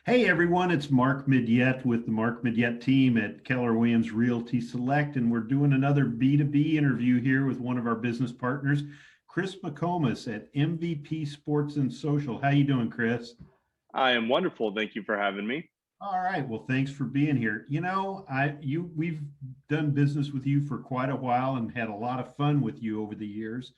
Hey everyone, it's Mark Midyett with the Mark Midyett Team at Keller Williams Realty Select, and we're doing another B2B interview here with one of our business partners, Chris McComas at MVP Sports and Social. How you doing, Chris? I am wonderful. Thank you for having me. All right. Well, thanks for being here. We've done business with you for quite a while and had a lot of fun with you over the years.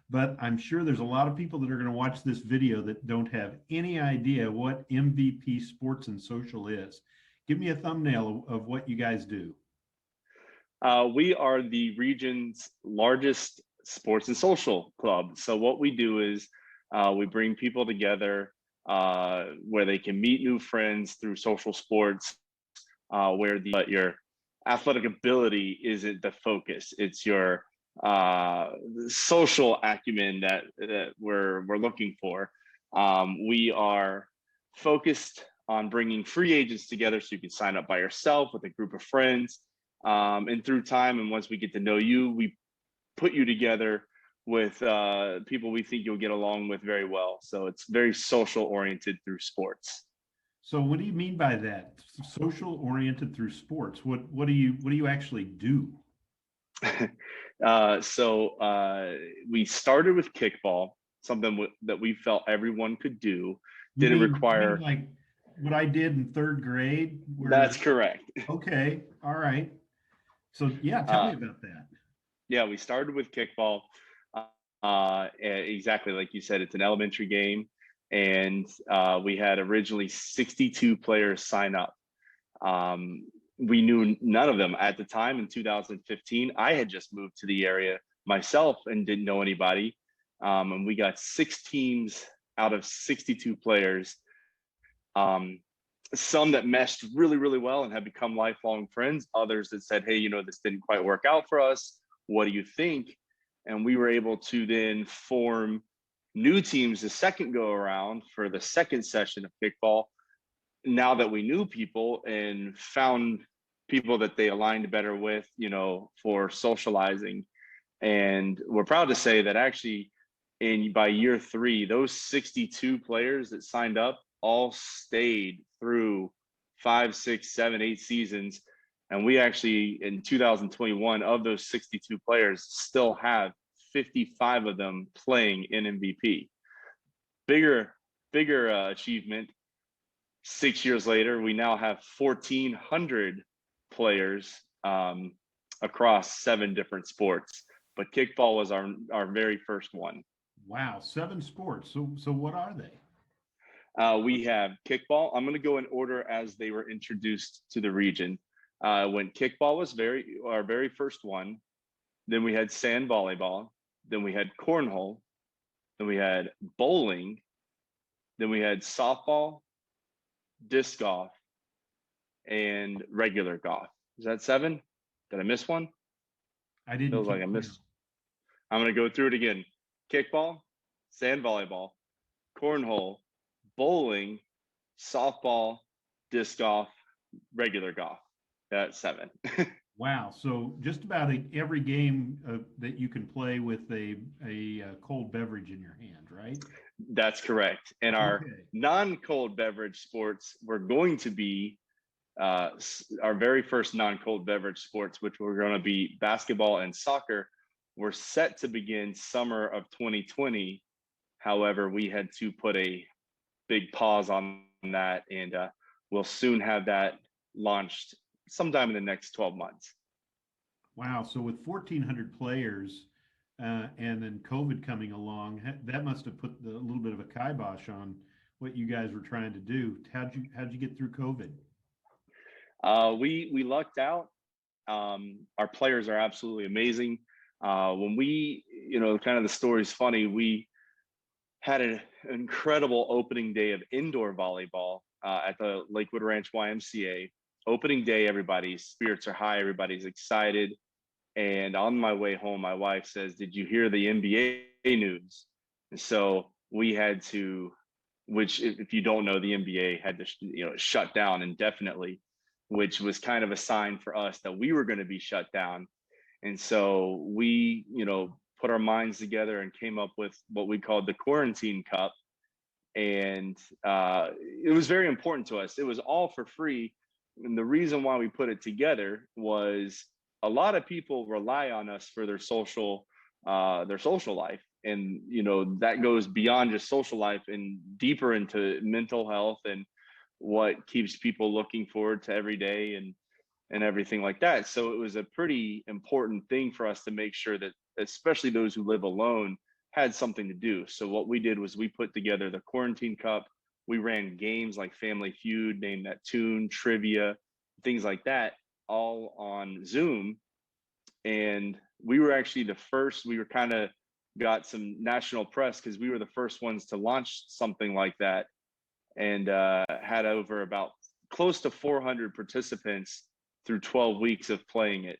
But I'm sure there's a lot of people that are going to watch this video that don't have any idea what MVP Sports and Social is. Give me a thumbnail of what you guys do. We are the region's largest sports and social club. So what we do is we bring people together where they can meet new friends through social sports, where your athletic ability isn't the focus. It's your social acumen that we're looking for. We are focused on bringing free agents together so you can sign up by yourself with a group of friends. And through time, and once we get to know you, we put you together with people we think you'll get along with very well. So it's very social oriented through sports. So what do you mean by that? Social oriented through sports. What do you actually do? We started with kickball, something that we felt everyone could do. Didn't You mean require. like what I did in third grade? That's Where correct. okay, all right. So yeah, tell me Uh, about that. yeah, we started with kickball. Exactly like you said, it's an elementary game, and we had originally 62 players sign up. Um, we knew none of them at the time in 2015. I had just moved to the area myself and didn't know anybody. And we got 6 teams out of 62 players. Um, some that meshed really, really well and have become lifelong friends. Others that said, hey, this didn't quite work out for us. What do you think? And we were able to then form new teams the second go around for the second session of kickball. Now that we knew people and found people that they aligned better with, for socializing. And we're proud to say that actually by year 3, those 62 players that signed up all stayed through 5, 6, 7, 8 seasons. And we actually, in 2021, of those 62 players, still have 55 of them playing in MVP. Bigger, bigger achievement. 6 years later, we now have 1,400 players across 7 different sports. But kickball was our very first one. Wow, 7 sports. So what are they? We have kickball. I'm going to go in order as they were introduced to the region. When kickball was our very first one, then we had sand volleyball, then we had cornhole, then we had bowling, then we had softball, disc golf, and regular golf. Is that 7? Did I miss one? I didn't Feels like keep I count. missed. I'm going to go through it again. Kickball, sand volleyball, cornhole, bowling, softball, disc golf, regular golf. That's 7. Wow. So just about every game that you can play with a cold beverage in your hand, right? That's correct. And our Okay. non-cold beverage sports were going to be our very first non-cold beverage sports, which were going to be basketball and soccer, were set to begin summer of 2020. However, we had to put a big pause on that, and we'll soon have that launched sometime in the next 12 months. Wow. So with 1,400 players and then COVID coming along, that must have put a little bit of a kibosh on what you guys were trying to do. How'd you get through COVID? We lucked out. Our players are absolutely amazing. When we, kind of the story's funny, we had an incredible opening day of indoor volleyball at the Lakewood Ranch YMCA. Opening day, everybody's spirits are high, everybody's excited. And on my way home, my wife says, "Did you hear the NBA news?" And so we had to, which if you don't know, the NBA had to, shut down indefinitely, which was kind of a sign for us that we were going to be shut down. And so we, put our minds together and came up with what we called the Quarantine Cup. And it was very important to us. It was all for free. And the reason why we put it together was a lot of people rely on us for their social life. And, you know, that goes beyond just social life and deeper into mental health and what keeps people looking forward to every day and everything like that. So it was a pretty important thing for us to make sure that especially those who live alone had something to do. So what we did was we put together the Quarantine Cup. We ran games like Family Feud, Name That Tune, trivia, things like that, all on Zoom. And we were actually the first, we were kind of got some national press because we were the first ones to launch something like that, and had over about close to 400 participants through 12 weeks of playing it.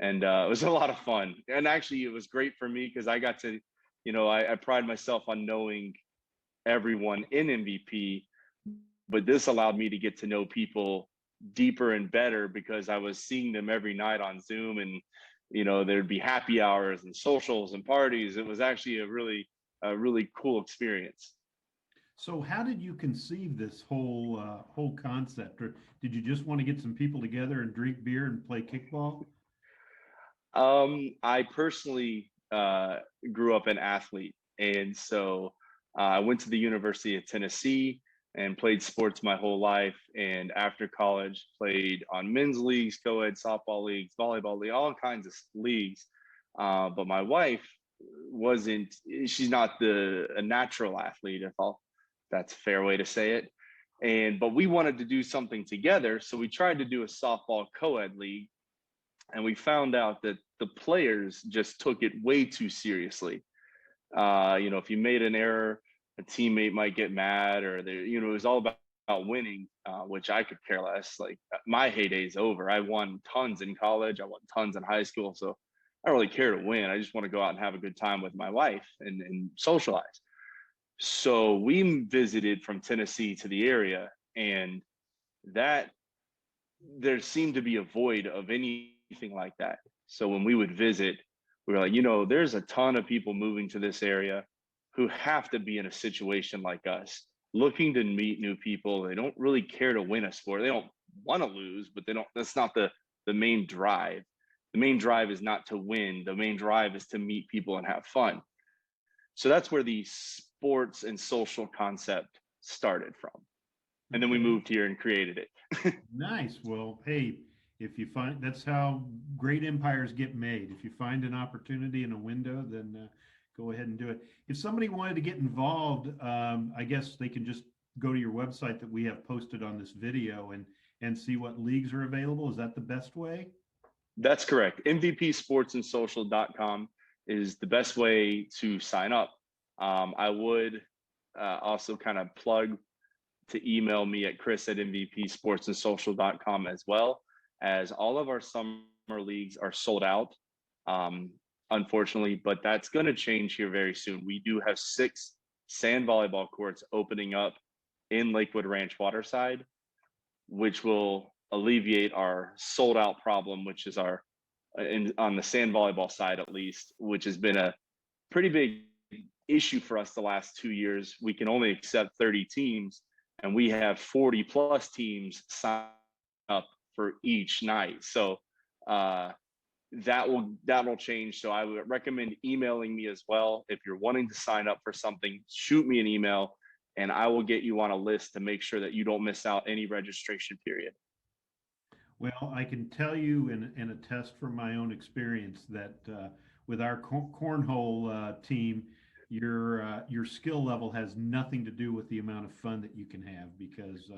And it was a lot of fun. And actually, it was great for me because I got to, you know, I pride myself on knowing everyone in MVP, but this allowed me to get to know people deeper and better because I was seeing them every night on Zoom, and you know, there'd be happy hours and socials and parties. It was actually a really cool experience. So how did you conceive this whole concept, or did you just want to get some people together and drink beer and play kickball? I personally grew up an athlete, and so I went to the University of Tennessee and played sports my whole life. And after college, played on men's leagues, co-ed softball leagues, volleyball league, all kinds of leagues. But my wife wasn't; she's not a natural athlete, if that's a fair way to say it. But we wanted to do something together, so we tried to do a softball co-ed league, and we found out that the players just took it way too seriously. You know, if you made an error, a teammate might get mad, or they, you know, it was all about winning, which I could care less. Like my heyday is over. I won tons in college. I won tons in high school. So I don't really care to win. I just want to go out and have a good time with my wife and socialize. So we visited from Tennessee to the area, and that there seemed to be a void of anything like that. So when we would visit, we were like, you know, there's a ton of people moving to this area who have to be in a situation like us, looking to meet new people. They don't really care to win a sport. They don't want to lose, but they don't, that's not the main drive. The main drive is not to win. The main drive is to meet people and have fun. So that's where the sports and social concept started from. And then we Okay. moved here and created it. Nice. Well, hey, if you find that's how great empires get made. If you find an opportunity in a window, then go ahead and do it. If somebody wanted to get involved, I guess they can just go to your website that we have posted on this video and see what leagues are available. Is that the best way? That's correct. MVPsportsandsocial.com is the best way to sign up. I would also kind of plug to email me at chris@mvpsportsandsocial.com, as well as all of our summer leagues are sold out, unfortunately, but that's going to change here very soon. We do have 6 sand volleyball courts opening up in Lakewood Ranch Waterside, which will alleviate our sold out problem, which is on the sand volleyball side, at least, which has been a pretty big issue for us the last 2 years. We can only accept 30 teams, and we have 40 plus teams sign up for each night. So that will change. So I would recommend emailing me as well. If you're wanting to sign up for something, shoot me an email and I will get you on a list to make sure that you don't miss out any registration period. Well, I can tell you and attest from my own experience that with our cornhole team, your skill level has nothing to do with the amount of fun that you can have because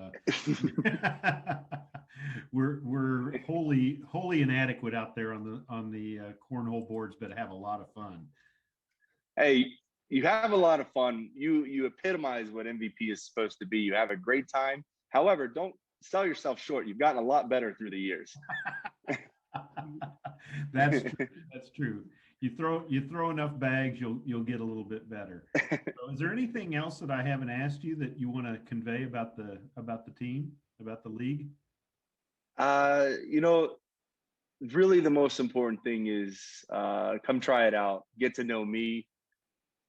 we're wholly inadequate out there on the cornhole boards, but have a lot of fun. Hey, you have a lot of fun. You epitomize what MVP is supposed to be. You have a great time. However, don't sell yourself short. You've gotten a lot better through the years. That's true. That's true. You throw enough bags, you'll get a little bit better. So is there anything else that I haven't asked you that you want to convey about the team, about the league? You know, really the most important thing is come try it out, get to know me.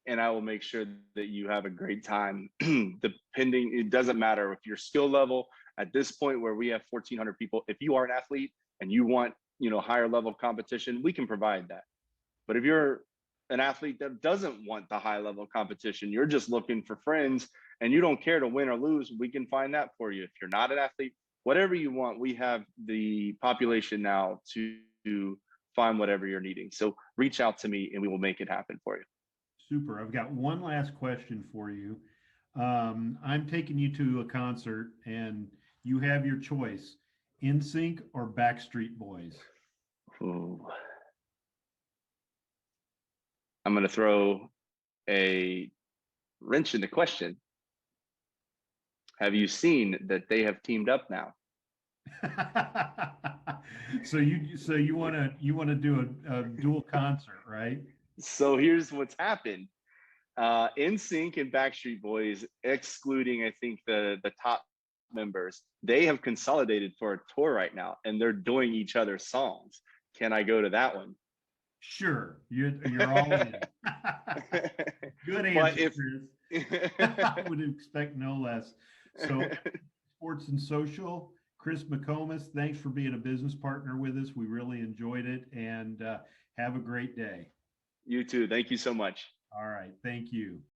and I will make sure that you have a great time. Depending, it doesn't matter if your skill level at this point where we have 1,400 people, if you are an athlete and you want, higher level of competition, we can provide that. But if you're an athlete that doesn't want the high level competition, you're just looking for friends and you don't care to win or lose, we can find that for you. If you're not an athlete, whatever you want, we have the population now to find whatever you're needing. So reach out to me and we will make it happen for you. Super. I've got one last question for you. I'm taking you to a concert and you have your choice, NSYNC or Backstreet Boys. Ooh. I'm going to throw a wrench in the question. Have you seen that they have teamed up now? So you want to do a dual concert, right? So here's what's happened. NSYNC and Backstreet Boys, excluding I think the top members, they have consolidated for a tour right now, and they're doing each other's songs. Can I go to that one? Sure, you're all in. Good answer, Chris. I would expect no less. So, Sports and Social, Chris McComas, thanks for being a business partner with us. We really enjoyed it, and have a great day. You too. Thank you so much. All right, thank you.